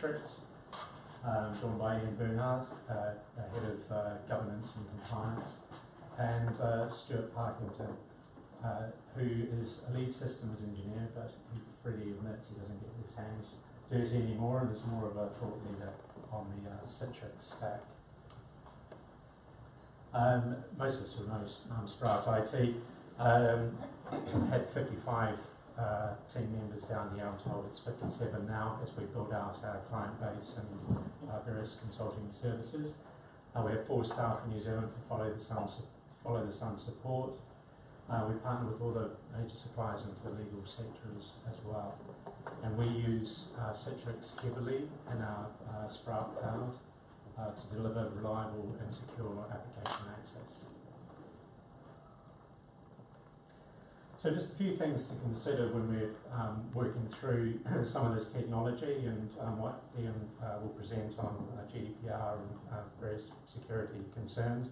Citrix, joined by Ian Bernard, Head of Governance and Compliance, and Stuart Parkington, who is a lead systems engineer, but he freely admits he doesn't get his hands dirty anymore and is more of a thought leader on the Citrix stack. Most of us will know Sprout IT had 55 team members down here. I'm told it's 57 now as we build out our client base and various consulting services. We have 4 staff in New Zealand for Follow the Sun support. We partner with all the major suppliers into the legal sector as well. And we use Citrix heavily in our Sprout Cloud to deliver reliable and secure application access. So just a few things to consider when we're working through some of this technology and what Ian will present on GDPR and various security concerns.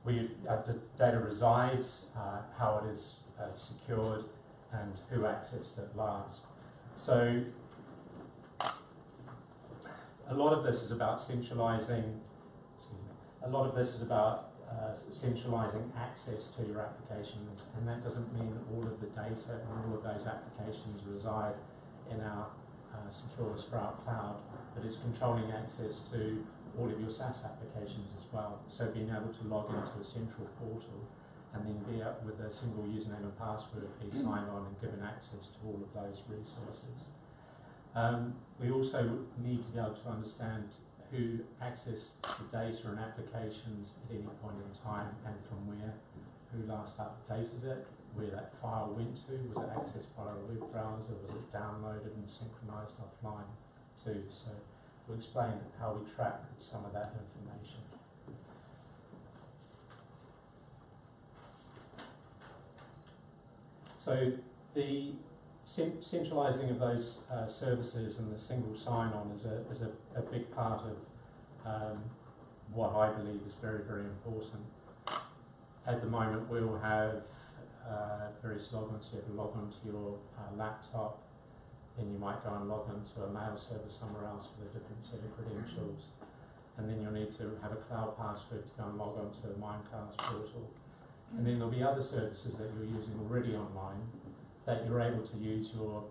The data resides, how it is secured, and who accessed it last. So a lot of this is about centralizing. A lot of this is about centralizing access to your applications, and that doesn't mean that all of the data and all of those applications reside in our secure Sprout Cloud, but it's controlling access to all of your SaaS applications as well. So being able to log into a central portal and then be up with a single username and password, be signed on and given access to all of those resources. We also need to be able to understand who accessed the data and applications at any point in time and from where, who last updated it, where that file went to, was it accessed via a web browser, was it downloaded and synchronized offline too. So we'll explain how we track some of that information. So the centralizing of those services and the single sign-on is a big part of what I believe is very, very important. At the moment, we'll have various logins. You have to log onto your laptop, then you might go and log into a mail service somewhere else with a different set of credentials, and then you'll need to have a cloud password to go and log onto the Mimecast portal. And then there'll be other services that you're using already online that you're able to use your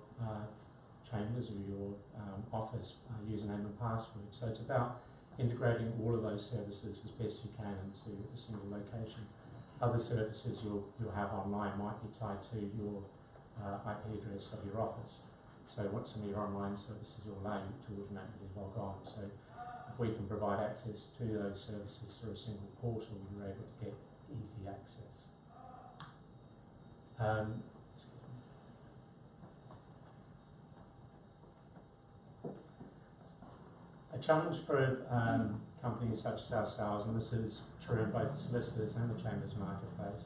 Chambers or your Office username and password. So it's about integrating all of those services as best you can into a single location. Other services you'll have online might be tied to your IP address of your Office. So what some of your online services will allow you to automatically log on. So if we can provide access to those services through a single portal, you're able to get easy access. A challenge for companies such as ourselves, and this is true in both the solicitors and the Chambers marketplace,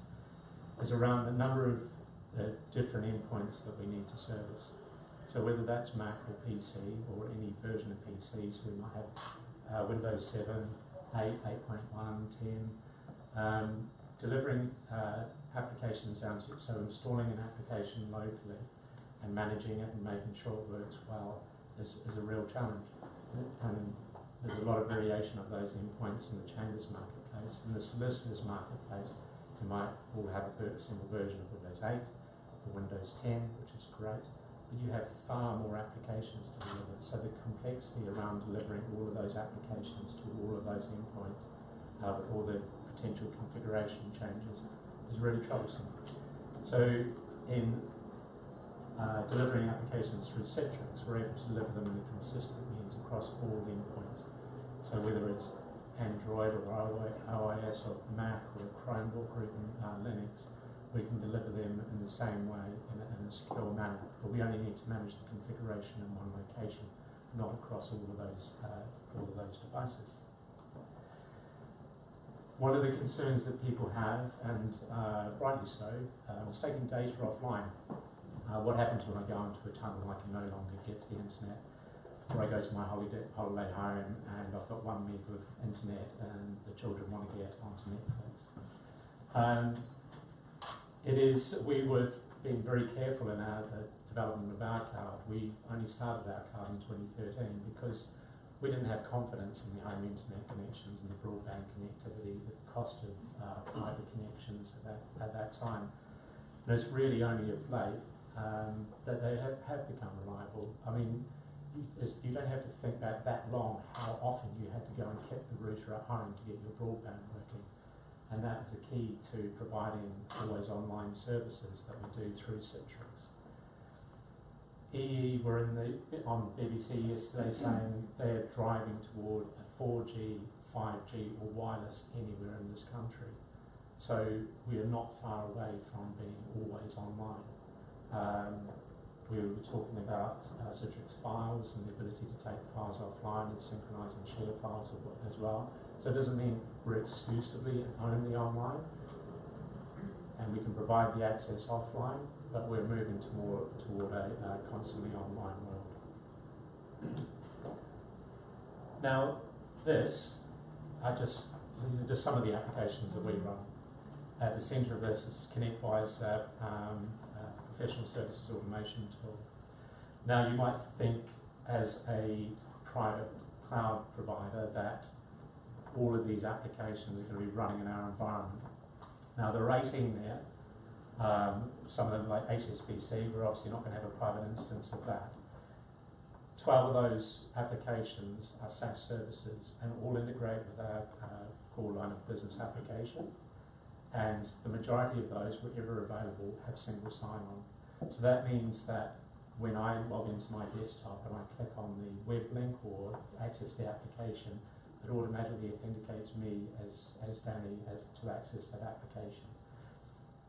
is around the number of different endpoints that we need to service. So whether that's Mac or PC or any version of PC, so we might have Windows 7, 8, 8.1, 10, delivering applications down to it, so installing an application locally and managing it and making sure it works well is a real challenge. And there's a lot of variation of those endpoints in the Chambers marketplace. In the solicitors marketplace, you might all have a single version of Windows 8 or Windows 10, which is great, but you have far more applications to deliver. So the complexity around delivering all of those applications to all of those endpoints with all the potential configuration changes is really troublesome. So in delivering applications through Citrix, we're able to deliver them in a consistent means across all the endpoints. So whether it's Android or iOS or Mac or Chromebook or even Linux, we can deliver them in the same way in a secure manner. But we only need to manage the configuration in one location, not across all of those devices. One of the concerns that people have, and rightly so, is taking data offline. What happens when I go into a tunnel? I can no longer get to the internet. Or I go to my holiday home and I've got 1 meg of internet and the children want to get onto Netflix. We were being very careful in our development of our card, we only started our card in 2013 because we didn't have confidence in the home internet connections and the broadband connectivity, the cost of fibre connections at that time. And it's really only of late that they have become reliable. I mean, you don't have to think back that long how often you had to go and keep the router at home to get your broadband working. And that's the key to providing always online services that we do through Citrix. EE were on BBC yesterday saying they're driving toward a 4G, 5G or wireless anywhere in this country. So we are not far away from being always online. We were talking about Citrix Files and the ability to take files offline and synchronise and share files as well. So it doesn't mean we're exclusively and only online, and we can provide the access offline, but we're moving toward a constantly online world. Now, these are just some of the applications that we run. At the centre of this is ConnectWise, professional services automation tool. Now, you might think as a private cloud provider that all of these applications are going to be running in our environment. Now, there are 18 there. Some of them, like HSBC, we're obviously not going to have a private instance of that. 12 of those applications are SaaS services and all integrate with our core line of business application. And the majority of those, wherever available, have single sign-on. So that means that when I log into my desktop and I click on the web link or access the application, it automatically authenticates me as Danny to access that application.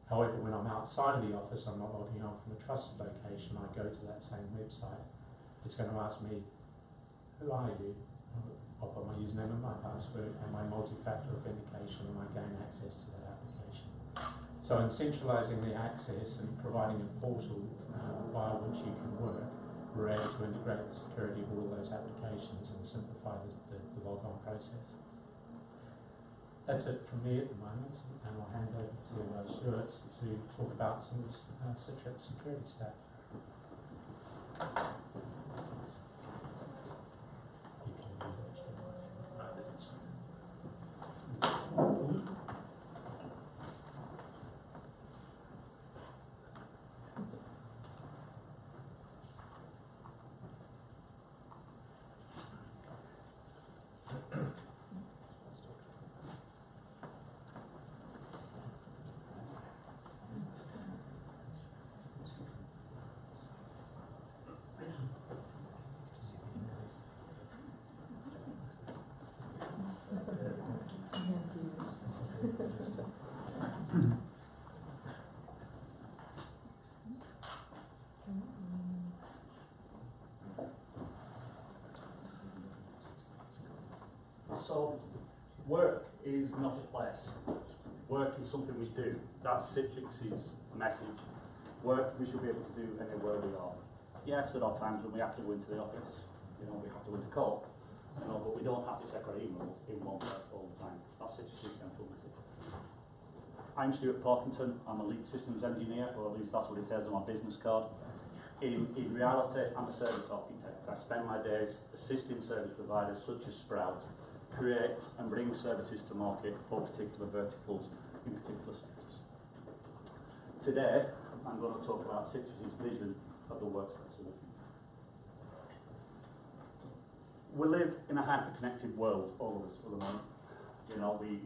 However, when I'm outside of the office, I'm not logging on from a trusted location, I go to that same website. It's going to ask me, who are you? I'll put my username and my password and my multi-factor authentication, and I gain access to that application. So in centralising the access and providing a portal via which you can work, we're able to integrate the security of all those applications and simplify the log-on process. That's it from me at the moment, and I'll hand over to Stuart to talk about some of the Citrix security stack. So, work is not a place. Work is something we do. That's Citrix's message. Work we should be able to do anywhere we are. Yes, there are times when we have to go into the office. We have to go into court. But we don't have to check our emails in one place all the time. That's Citrix's central message. I'm Stuart Parkinson. I'm a lead systems engineer, or at least that's what it says on my business card. In reality, I'm a service architect. I spend my days assisting service providers such as Sprout create and bring services to market for particular verticals in particular sectors. Today, I'm going to talk about Citrix's vision of the workspace. We live in a hyper-connected world, all of us, at the moment. We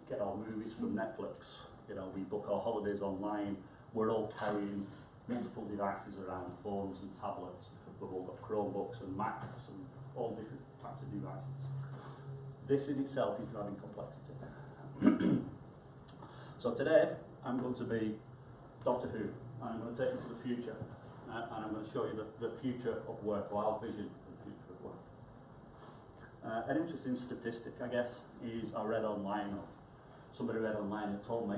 get our movies from Netflix. We book our holidays online. We're all carrying multiple devices around, phones and tablets. We've all got Chromebooks and Macs and all different types of devices. This in itself is driving complexity. So today, I'm going to be Doctor Who. I'm going to take you to the future, and I'm going to show you the future of work, or our vision of the future of work. An interesting statistic, I guess, is I read online, or somebody read online that told me,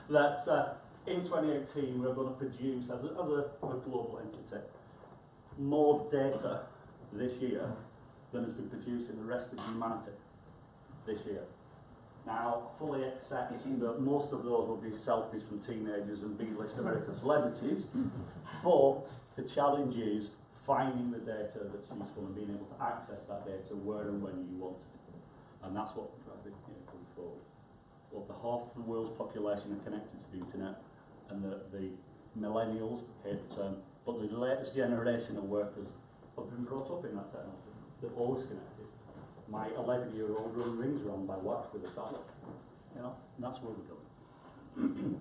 that in 2018 we're going to produce, as a global entity, more data this year than has been produced in the rest of humanity this year. Now, I fully accept that most of those will be selfies from teenagers and B-list American celebrities, but the challenge is finding the data that's useful and being able to access that data where and when you want it. And that's what we're driving here going forward. Well, the half of the world's population are connected to the internet, and the millennials, hate the term, but the latest generation of workers have been brought up in that technology. They're always connected. My 11-year-old rings around my watch with a tablet, you know, and that's where we're going.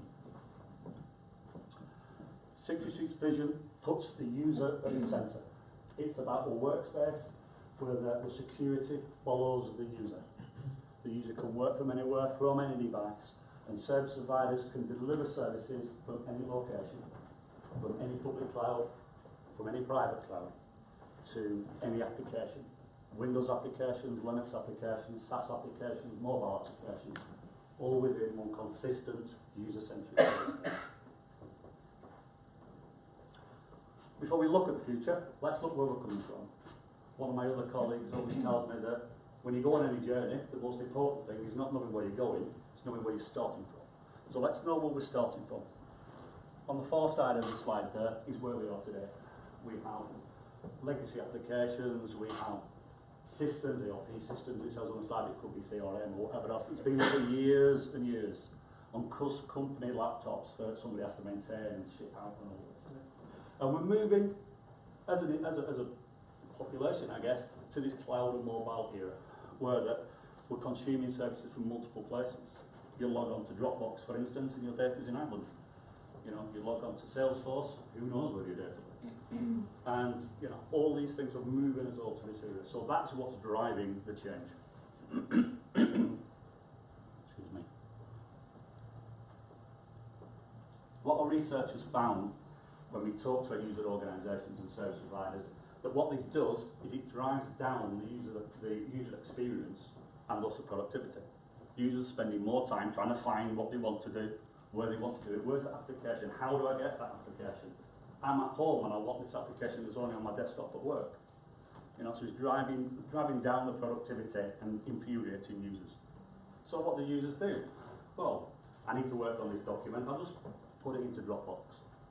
Citrix's vision puts the user at the centre. It's about a workspace where the security follows the user. The user can work from anywhere, from any device, and service providers can deliver services from any location, from any public cloud, from any private cloud, to any application. Windows applications, Linux applications, SaaS applications, mobile applications, all within one consistent user-centric workspace. Before we look at the future, let's look where we're coming from. One of my other colleagues always tells me that when you go on any journey, the most important thing is not knowing where you're going, it's knowing where you're starting from. So let's know where we're starting from. On the far side of the slide there is where we are today. We have legacy applications, we have systems, ERP systems, it says on the slide it could be CRM or whatever else. It's been for years and years on company laptops that somebody has to maintain and ship out and all this. And we're moving, as a population, I guess, to this cloud and mobile era, where we're consuming services from multiple places. You log on to Dropbox, for instance, and your data's in Ireland. You know, you log on to Salesforce, who knows where your data is. And, you know, all these things are moving us all to this area. So that's what's driving the change. Excuse me. What our researchers found when we talk to our user organisations and service providers, that what this does is it drives down the user experience and also productivity. Users spending more time trying to find what they want to do, where they want to do it, where's the application, how do I get that application? I'm at home and I want this application that's only on my desktop at work. You know, so it's driving down the productivity and infuriating users. So what do users do? Well, I need to work on this document, I'll just put it into Dropbox.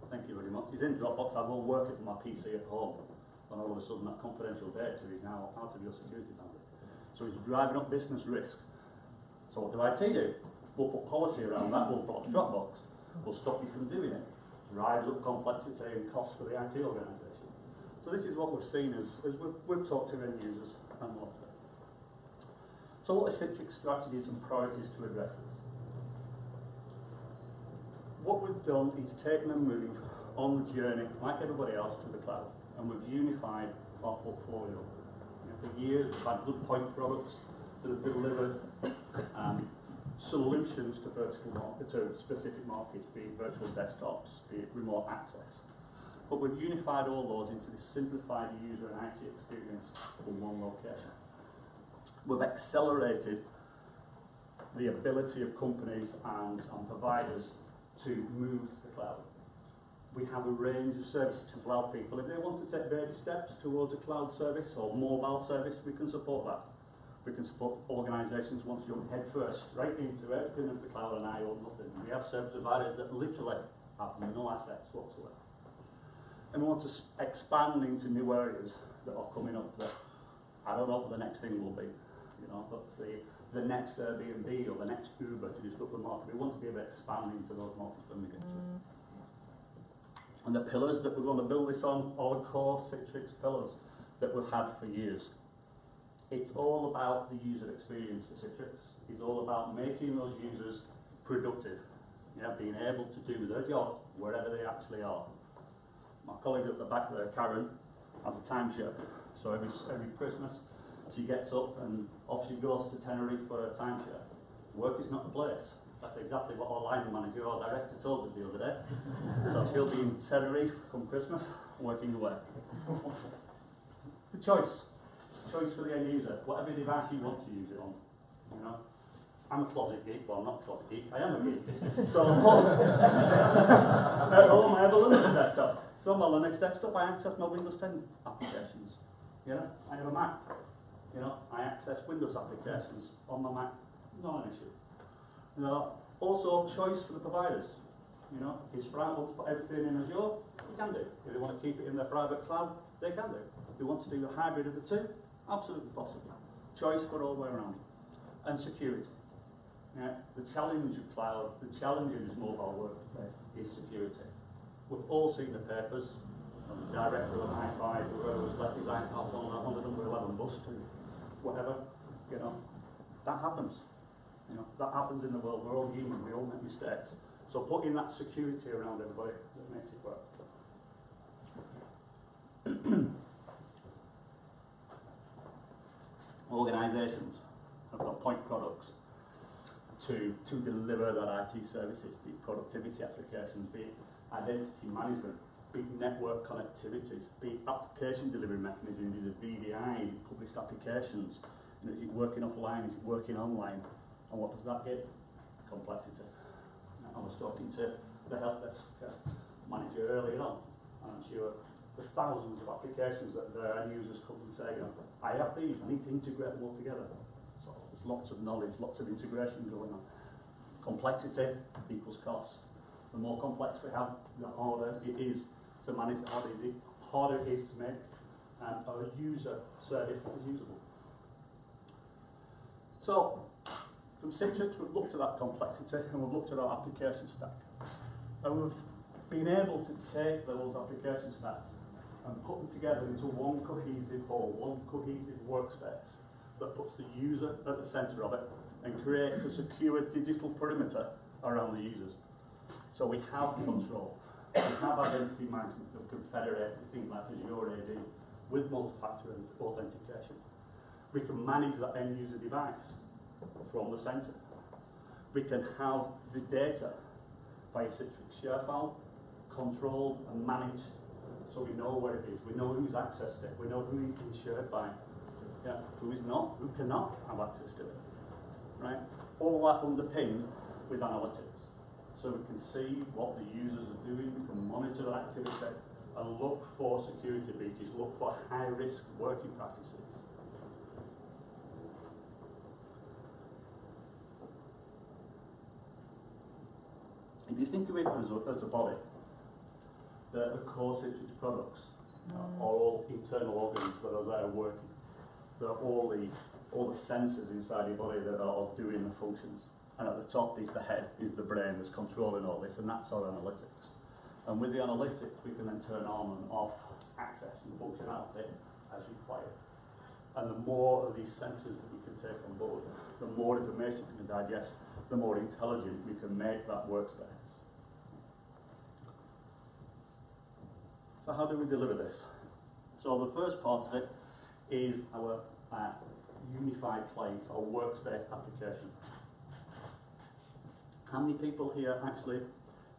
Thank you very much. It's in Dropbox, I will work it on my PC at home. And all of a sudden that confidential data is now out of your security boundary. So it's driving up business risk. So what do IT do? We'll put policy around that, we'll block Dropbox. We'll stop you from doing it. Drives up complexity and cost for the IT organisation. So this is what we've seen as we've talked to end users and more of it. So what are Citrix strategies and priorities to address this? What we've done is taken a move on the journey, like everybody else, to the cloud. And we've unified our portfolio. You know, for years we've had good point products that have delivered solutions to specific markets, be it virtual desktops, be it remote access. But we've unified all those into this simplified user and IT experience in one location. We've accelerated the ability of companies and providers to move to the cloud. We have a range of services to allow people, if they want to take baby steps towards a cloud service or mobile service, we can support that. We can support organisations who want to jump head first, straight into everything of the cloud and I own nothing. We have service providers that literally have no assets whatsoever. And we want to expand into new areas that are coming up that I don't know what the next thing will be. You know, but the next Airbnb or the next Uber to disrupt the market. We want to be able to expand into those markets when we get to it. And the pillars that we're going to build this on are the core Citrix pillars that we've had for years. It's all about the user experience for Citrix. It's all about making those users productive, being able to do their job wherever they actually are. My colleague at the back there, Karen, has a timeshare. So every Christmas, she gets up and off she goes to Tenerife for a timeshare. Work is not the place. That's exactly what our line manager or director told us the other day. So she'll be in Tenerife come Christmas, working away. The choice for the end user, whatever device you want to use it on. You know, I'm a closet geek. Well, I'm not a closet geek. I am a geek. So at home, I have a Linux desktop. So on my Linux desktop, I access my Windows 10 applications. You know, I have a Mac. You know, I access Windows applications on my Mac. Not an issue. You know, also choice for the providers. You know, if Sprite wants to put everything in Azure, they can do. If they want to keep it in their private cloud, they can do. If they want to do a hybrid of the two, absolutely possible. Choice for all the way around. And security. Yeah, the challenge of cloud, the challenge of this mobile workplace is security. We've all seen the papers. The director of Hi-Fi, whoever was left his iPad on the number 11 bus to whatever, you know, that happens. You know, that happens in the world. We're all human. We all make mistakes. So putting that security around everybody that makes it work. Organisations have got point products to deliver their IT services, be it productivity applications, be it identity management, be it network connectivities, be it application delivery mechanisms, is it VDI, is it published applications, you know, is it working offline, is it working online, and what does that give? Complexity. I was talking to the help desk manager earlier on, and I'm sure the thousands of applications that their end users come and say, you know, I have these, I need to integrate them all together. So there's lots of knowledge, lots of integration going on. Complexity equals cost. The more complex we have, the harder it is to manage, the harder it is to make a user service that is usable. So, from Citrix, we've looked at that complexity and we've looked at our application stack. And we've been able to take those application stacks and put them together into one cohesive whole, one cohesive workspace that puts the user at the centre of it and creates a secure digital perimeter around the users. So we have control, we have identity management that can federate things like Azure AD with multi-factor authentication. We can manage that end user device from the centre. We can have the data via Citrix share file controlled and managed, so we know where it is, we know who's accessed it, we know who it is shared by, yeah, who is not, who cannot have access to it, right? All that underpinned with analytics, so we can see what the users are doing, we can monitor their activity and look for security breaches, look for high-risk working practices. If you think of it as a body, the core Citrix products are all internal organs that are there working. They're all the sensors inside your body that are doing the functions. And at the top is the head, is the brain that's controlling all this, and that's our analytics. And with the analytics, we can then turn on and off access and functionality as required. And the more of these sensors that we can take on board, the more information we can digest, the more intelligent we can make that workspace. So how do we deliver this? So the first part of it is our unified client or workspace application. How many people here actually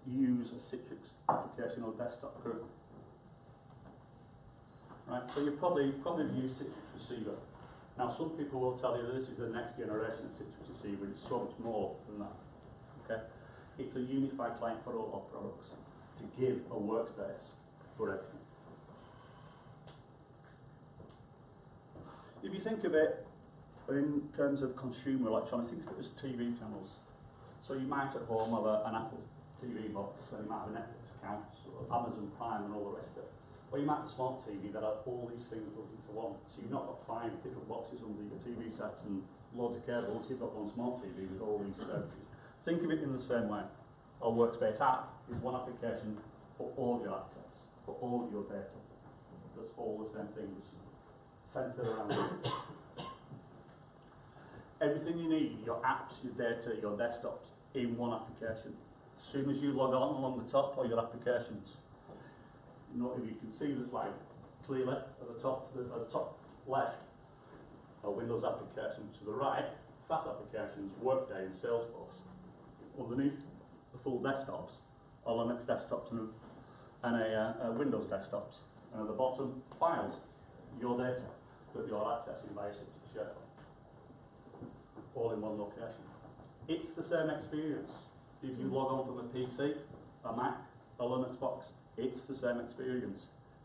use a Citrix application or desktop currently? Right, so you probably use Citrix Receiver. Now some people will tell you that this is the next generation of Citrix Receiver, it's so much more than that. Okay? It's a unified client for all our products to give a workspace for everything. If you think of it in terms of consumer electronics, think of it as TV channels. So you might at home have an Apple TV box, and you might have a Netflix account, or Amazon Prime and all the rest of it. Or you might have a smart TV that has all these things built into one. So you've not got 5 different boxes under your TV set and loads of cables, you've got one smart TV with all these services. Think of it in the same way. Our Workspace app is one application for all your access, for all your data. That's all the same things centered around it. Everything you need, your apps, your data, your desktops, in one application. As soon as you log on along the top are your applications. If you can see the slide clearly, at the top left are Windows applications. To the right, SaaS applications, Workday and Salesforce. Underneath, the full desktops are Linux desktops and a Windows desktops. And at the bottom, files, your data that you're accessing via Citrix SharePoint. All in one location. It's the same experience. If you log on from a PC, a Mac, a Linux box, it's the same experience.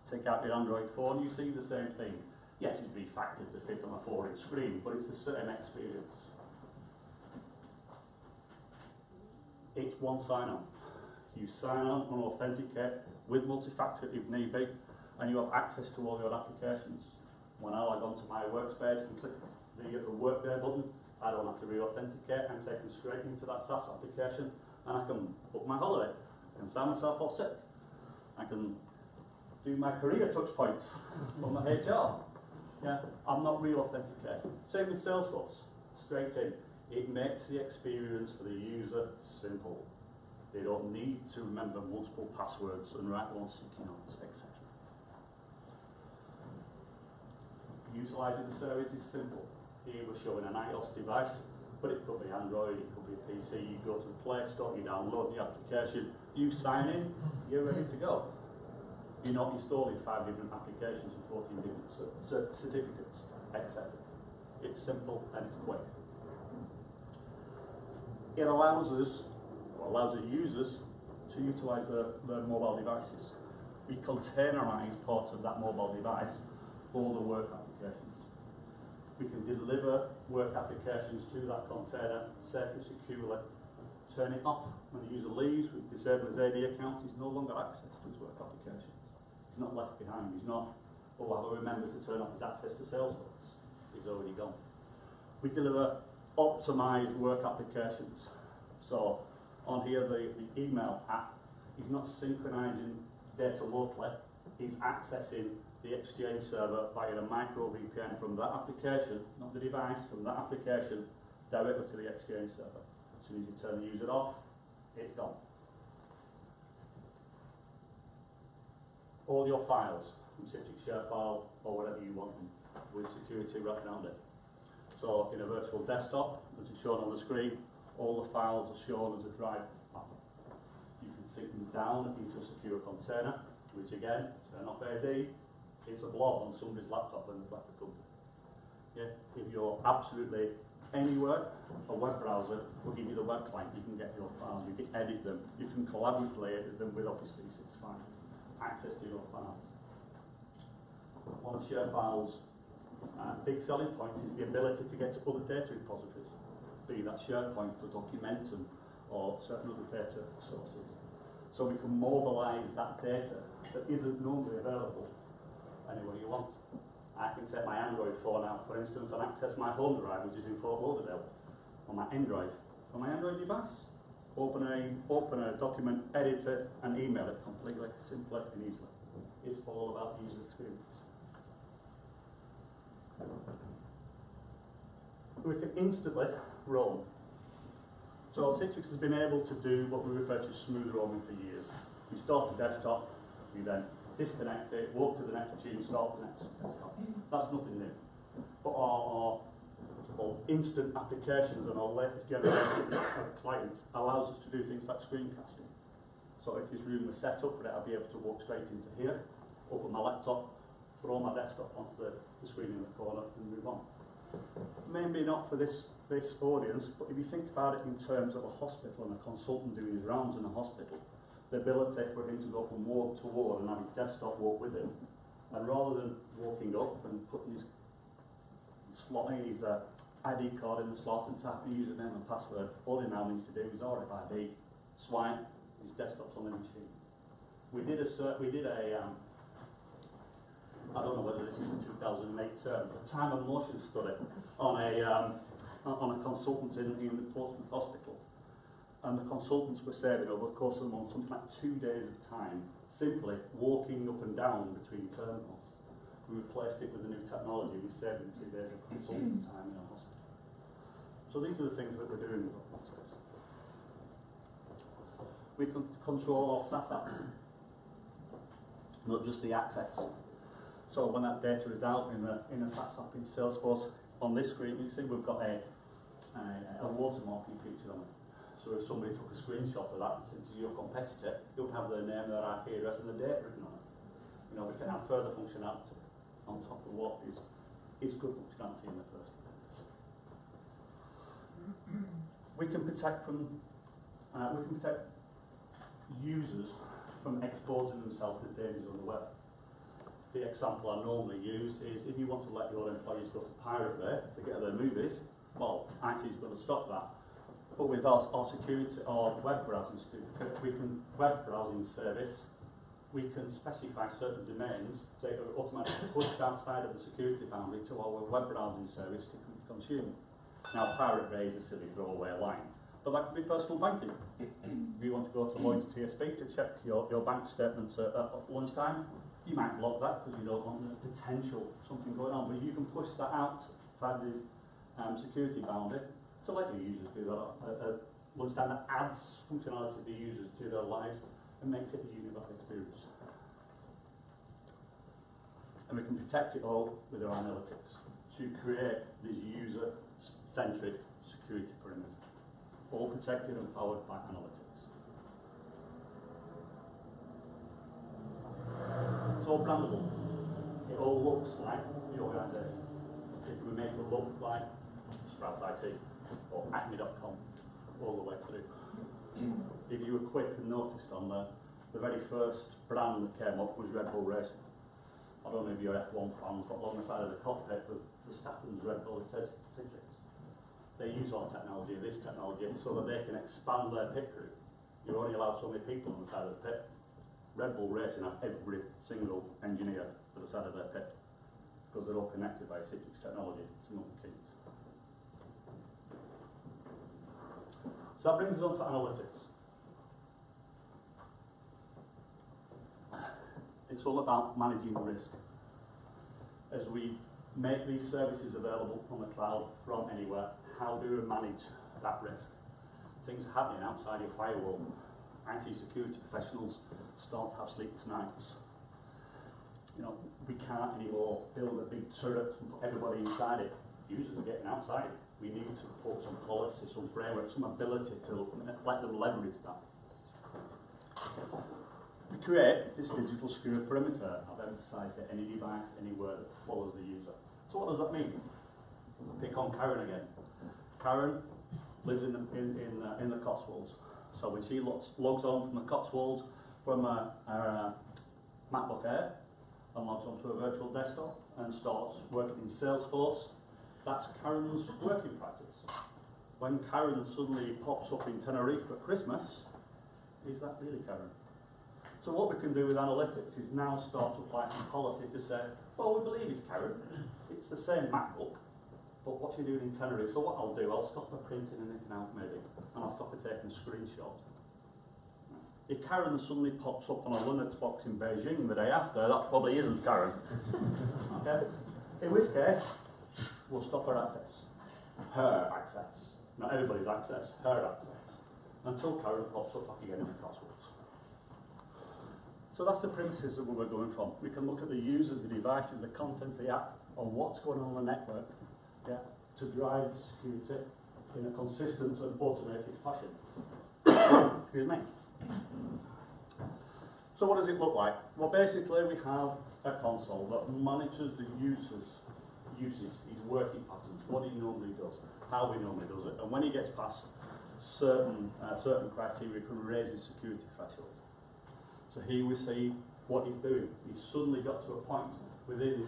Take out your Android phone, you see the same thing. Yes, it's refactored to fit on a 4-inch screen, but it's the same experience. It's one sign-on. You sign on and authenticate with multi-factor if need be, and you have access to all your applications. When I log on to my workspace and click the Workday button, I don't have to re-authenticate. I'm taken straight into that SaaS application, and I can book my holiday. I can sign myself off sick. I can do my career touch points on my HR. Yeah, I'm not re-authenticating. Same with Salesforce. Straight in. It makes the experience for the user simple. They don't need to remember multiple passwords and write on sticky notes, etc. Utilising the service is simple. Here we're showing an iOS device, but it could be Android, it could be a PC. You go to the Play Store, you download the application, you sign in, you're ready to go. You're not installing 5 different applications and 14 different certificates, etc. It's simple and it's quick. It allows us, or allows the users, to utilise their mobile devices. We containerise part of that mobile device for the work applications. We can deliver work applications to that container safely, securely, turn it off. When the user leaves, we disable his AD account, he's no longer access to his work application. He's not left behind, he's not, oh, have I remembered to turn off his access to Salesforce? He's already gone. We deliver optimised work applications. So on here, the email app is not synchronising data locally, he's accessing the Exchange server via a micro VPN from that application, not the device, from that application directly to the Exchange server. As soon as you turn the user off, it's gone. All your files, from Citrix ShareFile or whatever you want them, with security wrapped around it. So in a virtual desktop, as is shown on the screen, all the files are shown as a drive path. You can sync them down into a secure container, which again, turn off AD, it's a blob on somebody's laptop and left the company. Yeah? If you're absolutely anywhere, a web browser will give you the web client. You can get your files, you can edit them, you can collaboratively edit them with Office 365. Access to your files. One of ShareFile's big selling points is the ability to get to other data repositories, be that SharePoint or Documentum or certain other data sources. So we can mobilise that data that isn't normally available anywhere you want. I can take my Android phone out, for instance, and access my home drive, which is in Fort Lauderdale, on my Android device. Open a document, edit it, and email it completely, simply, and easily. It's all about user experience. We can instantly roam. So Citrix has been able to do what we refer to as smooth roaming for years. We start the desktop, we then disconnect it, walk to the next machine, start the next desktop. That's nothing new. But our instant applications and our latest generation of clients allows us to do things like screencasting. So if this room was set up for it, I'd be able to walk straight into here, open my laptop, throw my desktop onto the screen in the corner and move on. Maybe not for this audience, but if you think about it in terms of a hospital and a consultant doing his rounds in a hospital, the ability for him to go from ward to ward and have his desktop walk with him, and rather than walking up and putting his ID card in the slot and tap the username and password, all he now needs to do is RFID, swipe, his desktop's on the machine. We did a I don't know whether this is a 2008 term, but a time and motion study on a consultant in the Portsmouth Hospital. And the consultants were saving over the course of the month something like 2 days of time, simply walking up and down between terminals. We replaced it with the new technology, we saved them 2 days of consultant time in a hospital. So these are the things that we're doing with Optimus. We can control our SaaS apps, not just the access. So when that data is out in a SaaS app in Salesforce, on this screen you see we've got a watermarking feature on it. So if somebody took a screenshot of that and sent it to your competitor, it would have their name, their IP address and the date written on it. You know, we can have further functionality on top of what is good functionality in the first place. We can protect users from exposing themselves to dangers on the web. The example I normally use is if you want to let your employees go to Pirate Bay to get their movies, well, IT is going to stop that. But with our security, our web browsing web browsing service, we can specify certain domains that are automatically pushed outside of the security boundary to our web browsing service to consume. Now, Pirate Bay is a silly throwaway line, but that could be personal banking. If you want to go to Lloyd's TSB to check your bank statements at lunchtime, you might block that because you don't want the potential something going on, but you can push that outside the security boundary to let your users do that at lunchtime. That adds functionality to the users to their lives and makes it a unified experience. And we can protect it all with our analytics to create this user-centric security perimeter, all protected and powered by analytics. It's all brandable. It all looks like the organisation. It can be made to look like Sprout IT or Acme.com all the way through. If you were quick and noticed on there, the very first brand that came up was Red Bull Racing. I don't know if you're F1 fans, but along the side of the cockpit with Verstappen's Red Bull, it says Citrix. They use our technology, this technology, so that they can expand their pit crew. You're only allowed so many people on the side of the pit. Red Bull Racing have every single engineer at the side of their pit because they're all connected by Citrix technology. It's nothing key. So that brings us on to analytics. It's all about managing risk. As we make these services available on the cloud from anywhere, how do we manage that risk? Things are happening outside your firewall. IT security professionals start to have sleepless nights. You know, we can't anymore build a big turret and put everybody inside it. Users are getting outside it. We need to put some policy, some framework, some ability to let them leverage that. We create this digital secure perimeter. I've emphasised it, any device, anywhere that follows the user. So what does that mean? Pick on Karen again. Karen lives in the Cotswolds. So when she logs on from the Cotswolds from her MacBook Air and logs onto a virtual desktop and starts working in Salesforce, that's Karen's working practice. When Karen suddenly pops up in Tenerife at Christmas, is that really Karen? So what we can do with analytics is now start to apply some policy to say, well, we believe it's Karen. It's the same MacBook, but what you're doing in Tenerife. So what I'll do, I'll stop her printing anything out maybe, and I'll stop her taking a screenshot. If Karen suddenly pops up on a Linux box in Beijing the day after, that probably isn't Karen. Okay? In which case, we'll stop her access. Her access. Not everybody's access, her access. Until Karen pops up back again in the Cotswolds. So that's the premises that we were going from. We can look at the users, the devices, the contents, the app, or what's going on the network, yeah, to drive security in a consistent and automated fashion. Excuse me. So what does it look like? Well, basically we have a console that monitors the user's usage, his working patterns, what he normally does, how he normally does it, and when he gets past certain criteria, we can raise his security threshold. So here we see what he's doing. He's suddenly got to a point within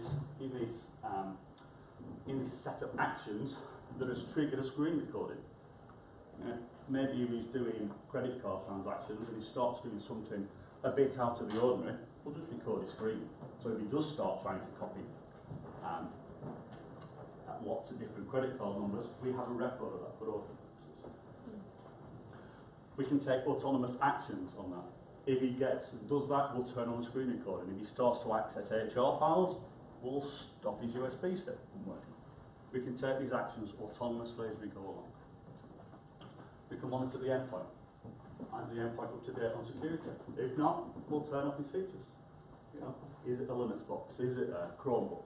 this set of actions that has triggered a screen recording. Maybe if he's doing credit card transactions and he starts doing something a bit out of the ordinary, we'll just record his screen. So if he does start trying to copy lots of different credit card numbers, we have a record of that for all purposes. We can take autonomous actions on that. If he does that, we'll turn on the screen recording. If he starts to access HR files, we'll stop his USB stick from working. We can take these actions autonomously as we go along. We can monitor the endpoint. Is the endpoint up to date on security? If not, we'll turn off his features. You know, is it a Linux box? Is it a Chromebook?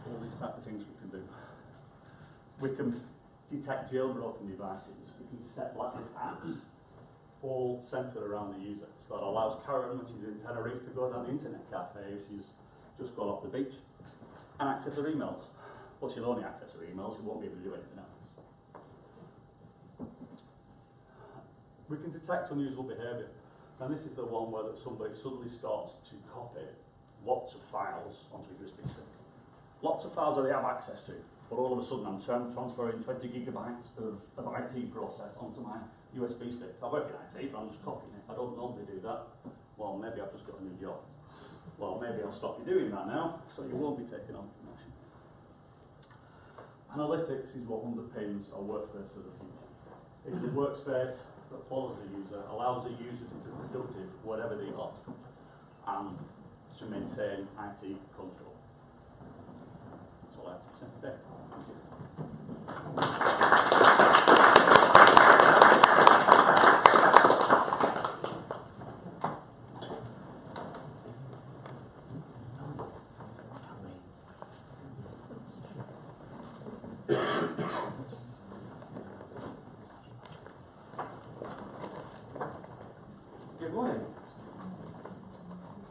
All these type of things we can do. We can detect jailbroken devices. We can set blacklist apps, all centered around the user. So that allows Karen, when she's in Tenerife, to go down the internet cafe if she's just gone off the beach and access her emails. Well, she'll only access her emails, she won't be able to do anything else. We can detect unusual behaviour. And this is the one where somebody suddenly starts to copy lots of files onto a USB stick. Lots of files that they have access to, but all of a sudden I'm transferring 20 gigabytes of IT process onto my USB stick. I work in IT, but I'm just copying it. I don't normally do that. Well, maybe I've just got a new job. Well, maybe I'll stop you doing that now, so you won't be taking on information. Analytics is what underpins our workspace of the future. It's a workspace that follows the user, allows the user to be productive wherever they are, and to maintain IT control. That's all I have to say today. Good morning.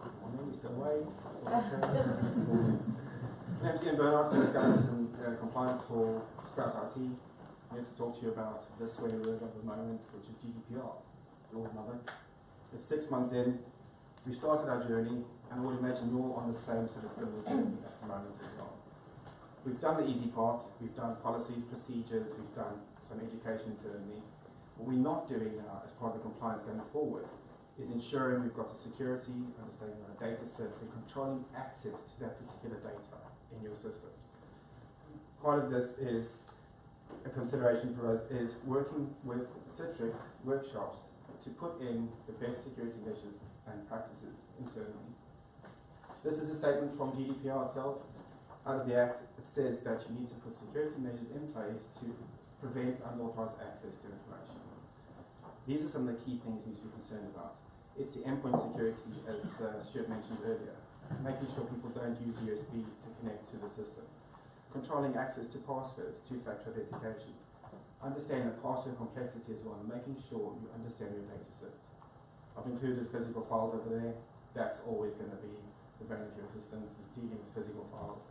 Good morning, Mr. Wade. My name's Ian Bernard, I'm Governance and Compliance for Sprout IT. I'm here to talk to you about this swear word at the moment, which is GDPR. You all know it. It's 6 months in. We started our journey, and I would imagine you're all on the same sort of similar journey at the moment as well. We've done the easy part. We've done policies, procedures. We've done some education internally. What we're not doing now as part of the compliance going forward is ensuring we've got the security, understanding our data sets, and controlling access to that particular data in your system. Part of this is a consideration for us is working with Citrix workshops to put in the best security measures and practices internally. This is a statement from GDPR itself. Out of the Act, it says that you need to put security measures in place to prevent unauthorized access to information. These are some of the key things you need to be concerned about. It's the endpoint security, as Stuart mentioned earlier, making sure people don't use USBs to connect to the system. Controlling access to passwords, two-factor authentication. Understanding the password complexity as well, and making sure you understand your data sets. I've included physical files over there. That's always going to be the bane of your existence, is dealing with physical files.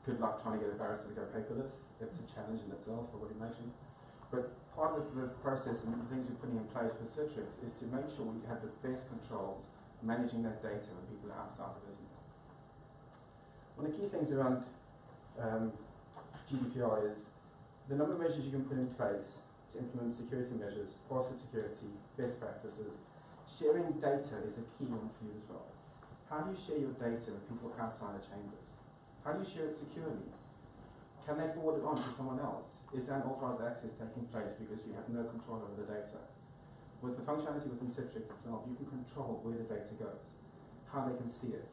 Good luck trying to get a barrister to go paperless. It's a challenge in itself, I would imagine. But part of the process and the things we're putting in place with Citrix is to make sure we have the best controls managing that data when people are outside the business. One of the key things around GDPR is the number of measures you can put in place to implement security measures, password security, best practices. Sharing data is a key one for you as well. How do you share your data with people outside the chambers? How do you share it securely? Can they forward it on to someone else? Is there unauthorized access taking place because you have no control over the data? With the functionality within Citrix itself, you can control where the data goes, how they can see it,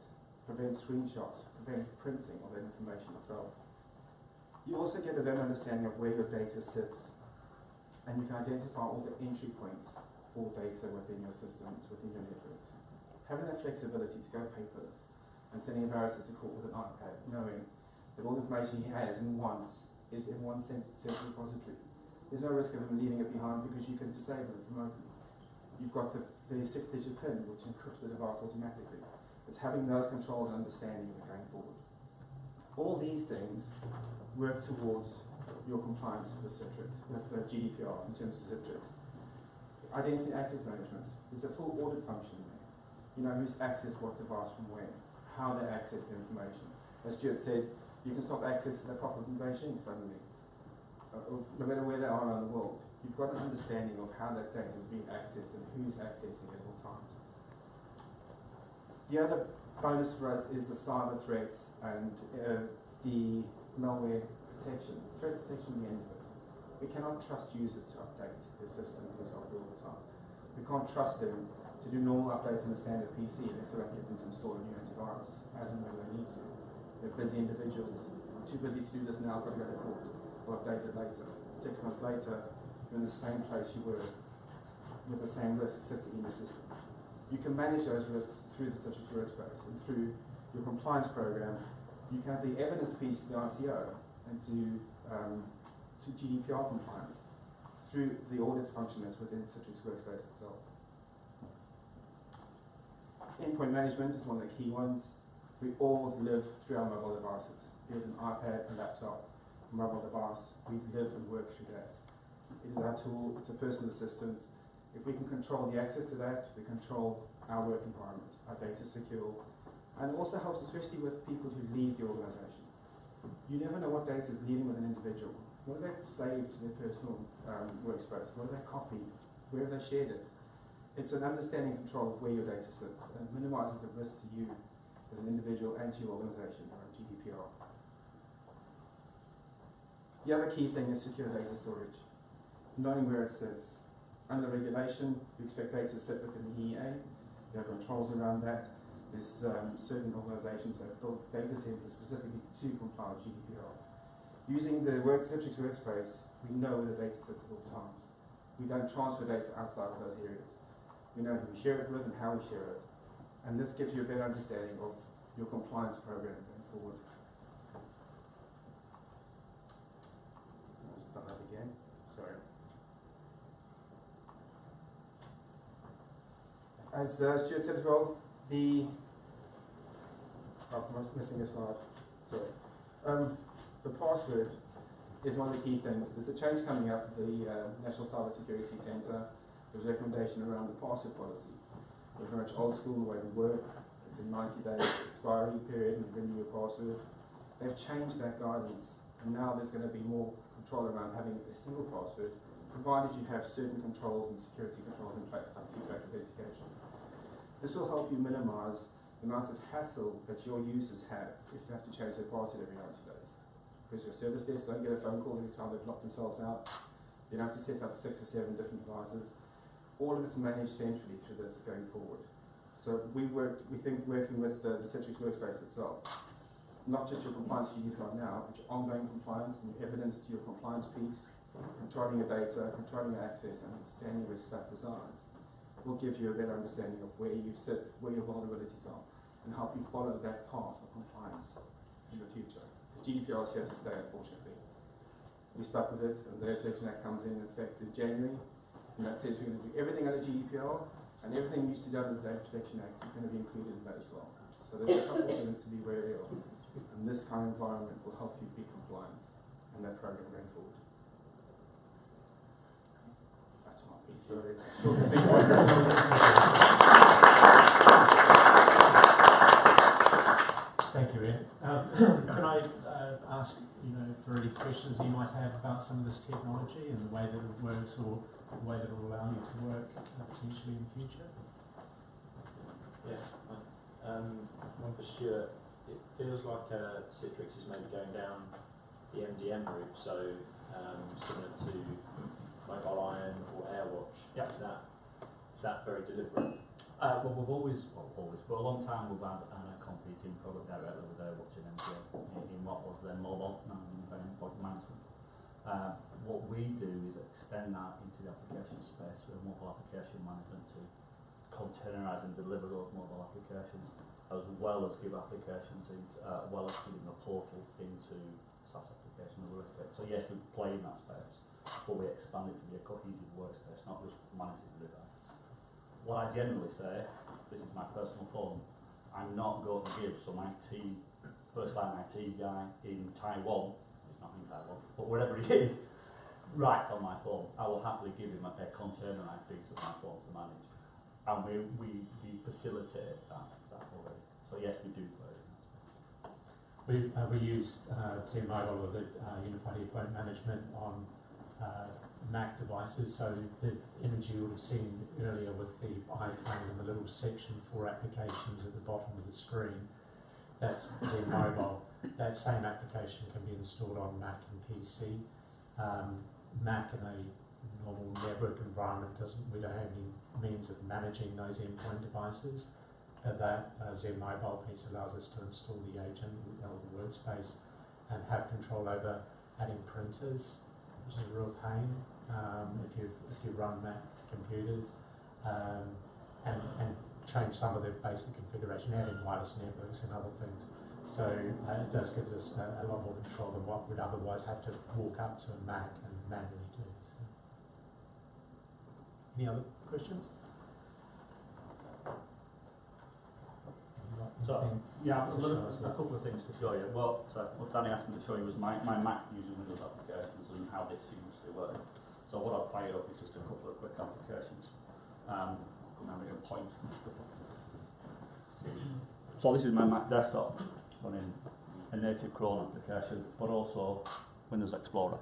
prevent screenshots, prevent printing of that information itself. You also get a better understanding of where your data sits, and you can identify all the entry points for data within your systems, within your networks. Having that flexibility to go paperless and sending a barrister to court with an iPad, knowing that all the information he has and wants is in one central repository. There's no risk of him leaving it behind because you can disable it remotely. You've got the 6-digit PIN which encrypts the device automatically. It's having those controls and understanding of it going forward. All these things work towards your compliance with Citrix, with GDPR in terms of Citrix. Identity and access management. There's a full audit function there. You know who's accessed what device from when, how they access the information. As Stuart said, you can stop access to the proper Beijing suddenly, no matter where they are around the world. You've got an understanding of how that data is being accessed and who's accessing it at all times. The other bonus for us is the cyber threats and the malware protection, threat protection at the end of it. We cannot trust users to update their systems and software all the time. We can't trust them to do normal updates on a standard PC and to get them to install a new antivirus as and when they need to. They're busy individuals. I'm too busy to do this now, I've got to go to court. We'll update it later. 6 months later, you're in the same place you were with the same risk sitting in your system. You can manage those risks through the Citrix workspace and through your compliance program. You can have the evidence piece to the ICO and to GDPR compliance through the audit function that's within Citrix workspace itself. Endpoint management is one of the key ones. We all live through our mobile devices, be it an iPad, a laptop, a mobile device. We live and work through that. It is our tool, it's a personal assistant. If we can control the access to that, we control our work environment, our data secure, and it also helps especially with people who leave the organization. You never know what data is leaving with an individual. What have they saved to their personal workspace? What have they copied? Where have they shared it? It's an understanding and control of where your data sits, and it minimises the risk to you as an individual and to your organisation around GDPR. The other key thing is secure data storage. Knowing where it sits. Under regulation, you expect data to sit within the EA. You have controls around that. There's certain organisations that build data centres specifically to comply with GDPR. Using the Citrix workspace, we know where the data sits at all times. We don't transfer data outside of those areas. We know who we share it with and how we share it. And this gives you a better understanding of your compliance program going forward. I'll start that again. Sorry. As Stuart said as well, I'm missing a slide. Sorry. The password is one of the key things. There's a change coming up. The National Cyber Security Centre. There's a recommendation around the password policy. We're very much old school the way we work. It's a 90-day expiry period and you renew your password. They've changed that guidance, and now there's going to be more control around having a single password, provided you have certain controls and security controls in place, like two-factor authentication. This will help you minimise the amount of hassle that your users have if they have to change their password every 90 days. Because your service desk don't get a phone call every time they've locked themselves out. You don't have to set up 6 or 7 different devices. All of it's managed centrally through this going forward. So we think working with the Citrix workspace itself, not just your compliance to GDPR now, but your ongoing compliance and your evidence to your compliance piece, controlling your data, controlling your access, and understanding where stuff resides, will give you a better understanding of where you sit, where your vulnerabilities are, and help you follow that path of compliance in the future. Because GDPR is here to stay, unfortunately. We're stuck with it, and the Data Protection Act comes in effect in January, and that says we're going to do everything under GDPR, and everything we used to do under the Data Protection Act is going to be included in that as well. So there's a couple of things to be wary of, and this kind of environment will help you be compliant in that program going forward. That's my piece. So short and sweet. Thank you, Ian. Can I ask, for any questions you might have about some of this technology and the way that it works, or the way that it will allow you to work potentially in the future? Yeah. One for Stuart. It feels like Citrix is maybe going down the MDM route, so similar to Mobile Iron or AirWatch. Yep. Is that very deliberate? Well, we've always, for a long time, we've had a competing product directly with AirWatch and MDM in what was then mobile, now endpoint management. What we do is extend that into the application space with mobile application management to containerize and deliver those mobile applications, as well as give applications, well as giving a portal into SaaS application and the rest of it. So yes, we play in that space, but we expand it to be a cohesive workspace, not just managing the device. What I generally say, this is my personal phone, I'm not going to give some first line IT guy in Taiwan, it's not in Taiwan, but wherever it is, right on my phone. I will happily give him a containerized piece of my phone to manage. And we facilitate that already. So yes, we do play in that. We use T-Mobile with Unified Endpoint Management on Mac devices. So the image you would have seen earlier with the iPhone and the little section for applications at the bottom of the screen, that's T-Mobile. That same application can be installed on Mac and PC. Mac in a normal network environment we don't have any means of managing those endpoint devices. That Zen Mobile piece allows us to install the agent or the workspace and have control over adding printers, which is a real pain if you run Mac computers, and change some of the basic configuration, adding wireless networks and other things. So it does give us a lot more control than what we'd otherwise have to walk up to a Mac and manually do. So. Any other questions? So, yeah, a couple of things to show you. Well, so what Danny asked me to show you was my Mac using Windows applications and how this seems to work. So what I've fired up is just a couple of quick applications. Memory and point. So this is my Mac desktop running a native Chrome application, but also Windows Explorer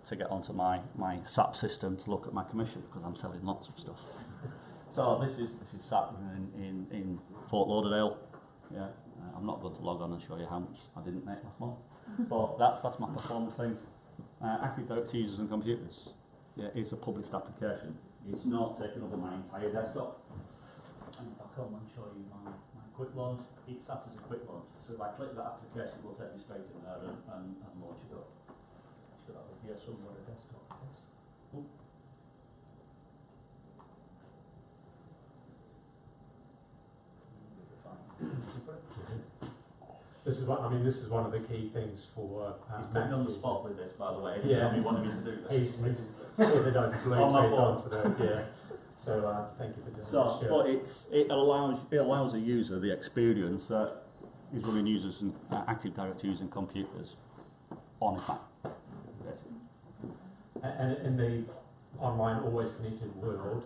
to get onto my SAP system to look at my commission, because I'm selling lots of stuff. So this is SAP in Fort Lauderdale. Yeah, I'm not going to log on and show you how much I didn't make last month, but that's my performance thing. Active Directory users and computers. Yeah, it's a published application. It's not taking over my entire desktop. And if I come and show you my quick launch, it's sat as a quick launch. So if I click that application, it will take me straight in there and launch it up. Should have it here somewhere, a desktop. Yes. Oop. This is one of the key things for He's put me on the spot with this, by the way. Yeah. He wanted me to do this. He's they don't Bluetooth onto the So thank you for doing So, this. but it allows a user the experience that is running users and Active Directory using computers on a Mac. And in the online always connected world,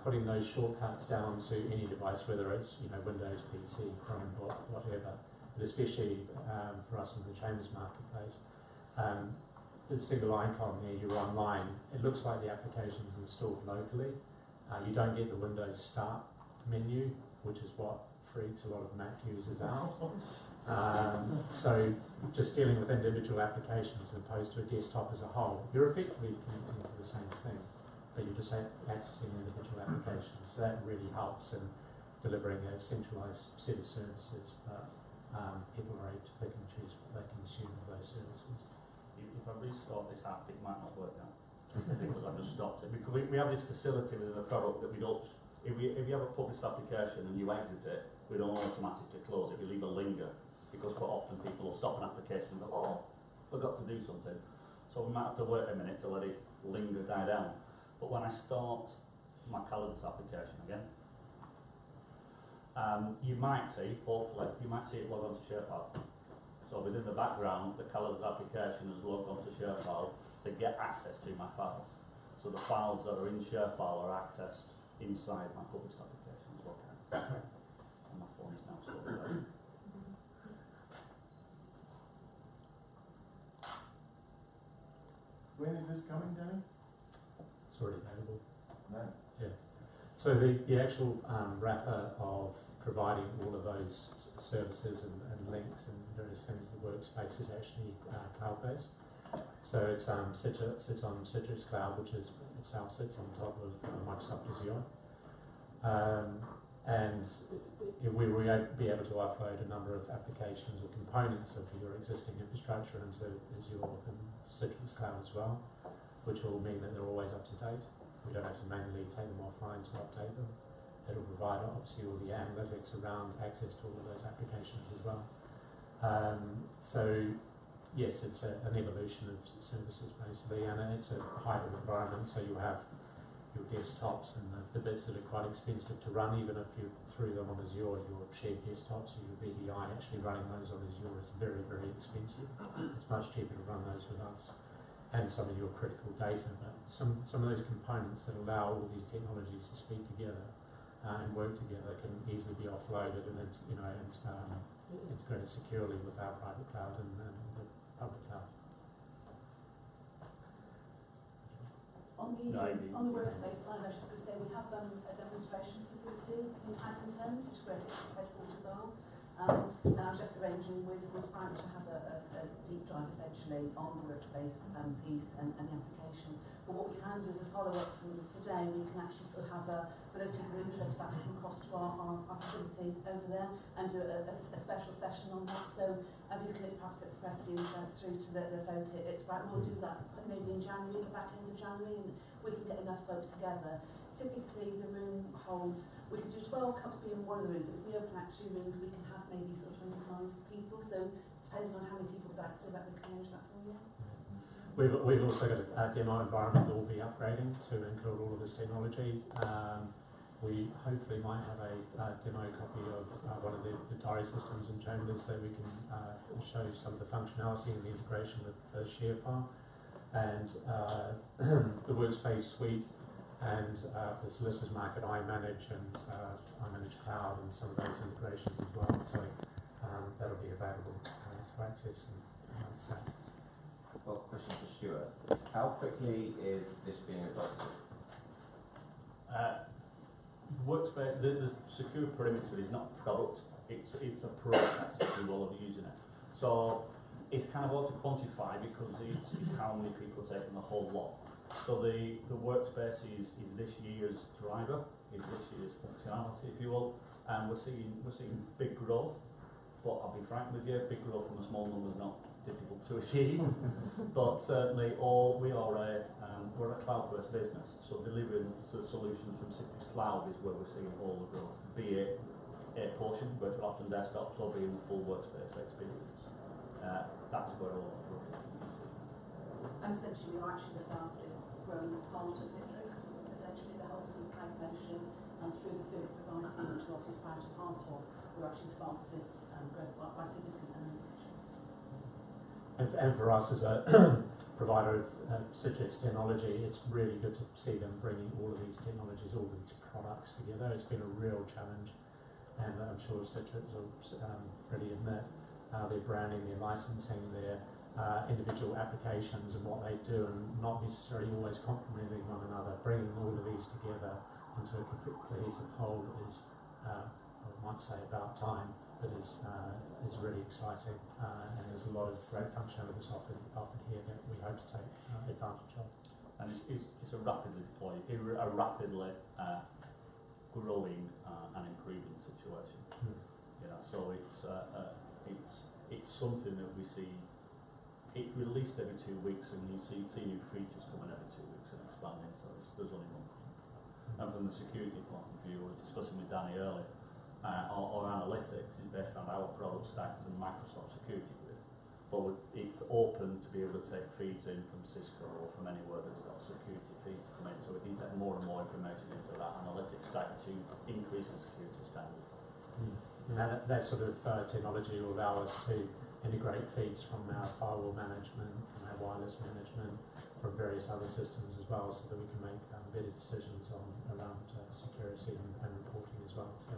putting those shortcuts down to any device, whether it's Windows, PC, Chrome, whatever, but especially for us in the Chambers marketplace, the single icon there, you're online, it looks like the application is installed locally. You don't get the Windows Start menu, which is what freaks a lot of Mac users out. So just dealing with individual applications as opposed to a desktop as a whole, you're effectively connecting to the same thing, but you're just accessing individual applications. So that really helps in delivering a centralised set of services, but people are able to pick and choose what they consume of those services. If I restart this app, it might not work now because I've just stopped it. Because we have this facility within the product that we don't. If you have a published application and you exit it, we don't automatically close it. We leave a linger, because quite often people will stop an application and go, "Oh, forgot to do something." So we might have to wait a minute to let it linger, die down. But when I start my calendars application again, you might see, hopefully, it log on to ShareFile. So within the background, the calendars application has logged on to ShareFile to get access to my files. So the files that are in ShareFile are accessed inside my published application as well. And my phone is now sorted out. When is this coming, Danny? It's already available. No. So the actual wrapper of providing all of those services and links and various things, the workspace is actually cloud-based. So it sits on Citrix Cloud, which itself sits on top of Microsoft Azure. And we will be able to offload a number of applications or components of your existing infrastructure into Azure and Citrix Cloud as well, which will mean that they're always up to date. We don't have to manually take them offline to update them. It'll provide obviously all the analytics around access to all of those applications as well. So yes, it's an evolution of services basically, and it's a hybrid environment, so you have your desktops and the bits that are quite expensive to run, even if you threw them on Azure, your shared desktops or your VDI, actually running those on Azure is very, very expensive. It's much cheaper to run those with us and some of your critical data, but some of those components that allow all these technologies to speak together and work together can easily be offloaded and integrated securely with our private cloud and the public cloud. On the workspace side, I was just going to say we have done a demonstration facility in Paddington, which is where Citrix headquarters are. And I'm just arranging with Frank to have a deep dive essentially on the workspace piece and the application. But what we can do is a follow-up from today, we can actually sort of have a local interest back from across to our facility over there and do a special session on that. So you can perhaps express the interest through to the folk. It's right, we'll do that maybe in January, the back end of January, and we can get enough folk together. Typically the room holds, we can do 12 comfortably in one room, but if we open out 2 rooms we can have maybe sort of 25 people, so depending on how many people that still that we can arrange that for you. We've also got a demo environment that we'll be upgrading to include all of this technology. We hopefully might have a demo copy of one of the diary systems in Chambers that we can show some of the functionality and the integration with ShareFile and the Workspace suite. And for the solicitors market, I manage Cloud and some of those integrations as well. So that'll be available to access and so. Well, question for Stuart. How quickly is this being adopted? Workspace, the secure perimeter is not a product, it's a process, if you will, of using it. So it's kind of hard to quantify because it's how many people are taking the whole lot. So the workspace is this year's driver, is this year's functionality, if you will, and we're seeing big growth. But I'll be frank with you, big growth from a small number is not difficult to achieve. But certainly, we're a cloud-first business, so delivering the solutions from Citrix Cloud is where we're seeing all the growth, be it a portion, virtual apps and desktops, or be in the full workspace experience. That's where all the growth is. And essentially, you're actually the fastest growing part of Citrix. Essentially, the whole sort of cloud motion and through the service providers, which Ross is proud to part of, we're actually the fastest growth by significant amounts. And for us as a provider of Citrix technology, it's really good to see them bringing all of these technologies, all of these products together. It's been a real challenge, and I'm sure Citrix will freely admit their branding, their licensing, their individual applications and what they do, and not necessarily always complementing one another. Bringing all of these together into a cohesive whole is, I might say, about time. It is really exciting, and there's a lot of great functionality offered here that we hope to take advantage of. And it's a rapidly deployed, a rapidly growing and improving situation. You know, so it's something that we see. It's released every 2 weeks, and you see new features coming every 2 weeks and expanding. So there's only one. And from the security point of view, we were discussing with Danny earlier. Our analytics is based on our product stack and Microsoft Security Grid, but it's open to be able to take feeds in from Cisco or from anywhere that's got security feeds come in, so we can take more and more information into that analytics stack to increase the security standard. And that sort of technology will allow us to integrate feeds from our firewall management, from our wireless management, from various other systems as well, so that we can make better decisions around security and reporting as well. So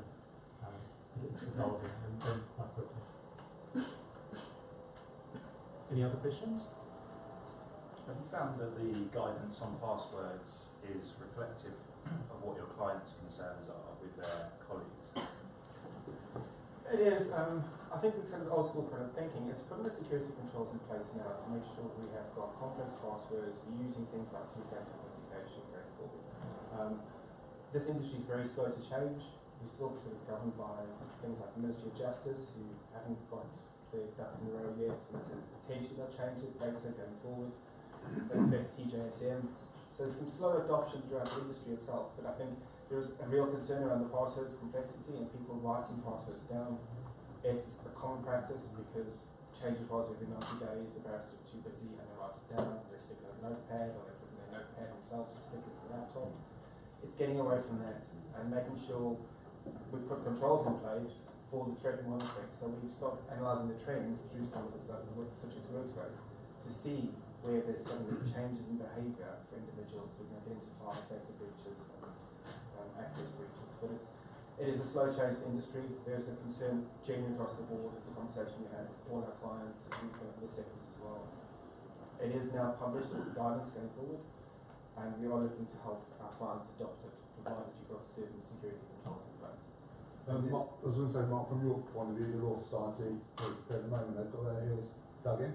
it's evolving and quite quickly. Any other questions? Have you found that the guidance on passwords is reflective of what your clients' concerns are with their colleagues? It is. I think we've kind of old school kind of thinking. It's putting the security controls in place now to make sure we have got complex passwords. We're using things like two-factor authentication going forward. This industry is very slow to change. We're still sort of governed by things like the Ministry of Justice, who haven't got their ducks in a row yet. So there's a potential that changes later going forward. That affects CJSM. So there's some slow adoption throughout the industry itself, but I think there's a real concern around the passwords complexity and people writing passwords down. It's a common practice because changing password every 90 days, the barrister's too busy and they write it down, they stick it on a notepad or they put it in their notepad themselves to stick it to the laptop. It's getting away from that and making sure we put controls in place for the threat monitoring. So we start analysing the trends through some of the stuff such as Workspace to see where there's suddenly changes in behaviour for individuals. We can identify data breaches and access breaches. But it is a slow change industry. There's a concern genuine across the board. It's a conversation we had with all our clients and from other sectors as well. It is now published as guidance going forward, and we are looking to help our clients adopt it, provided you've got certain security controls in place. Mark, I was going to say, Mark, from your point of view, the Law Society, at the moment, they've got their heels dug in.